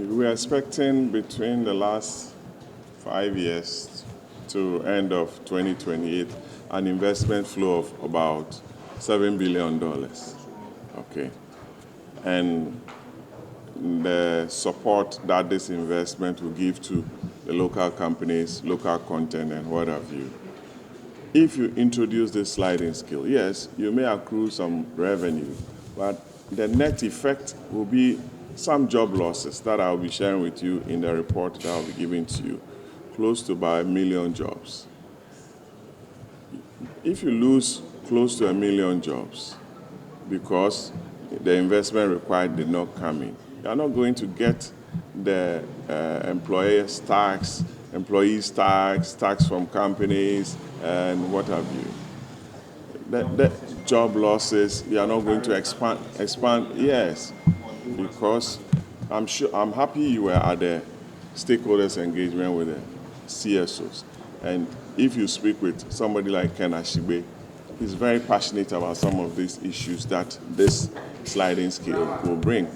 We are expecting between the last 5 years to end of 2028 an investment flow of about $7 billion. Okay. And the support that this investment will give to the local companies, local content, and what have you. If you introduce this sliding scale, yes, you may accrue some revenue, but the net effect will be some job losses that I'll be sharing with you in the report that I'll be giving to you, close to about 1 million jobs. If you lose close to 1 million jobs because the investment required did not come in, you are not going to get the employees' tax from companies, and what have you. The job losses, you are not going to expand, yes, because I'm happy you were at the stakeholders engagement with the CSOs. And if you speak with somebody like Ken Ashibe, he's very passionate about some of these issues that this sliding scale will bring.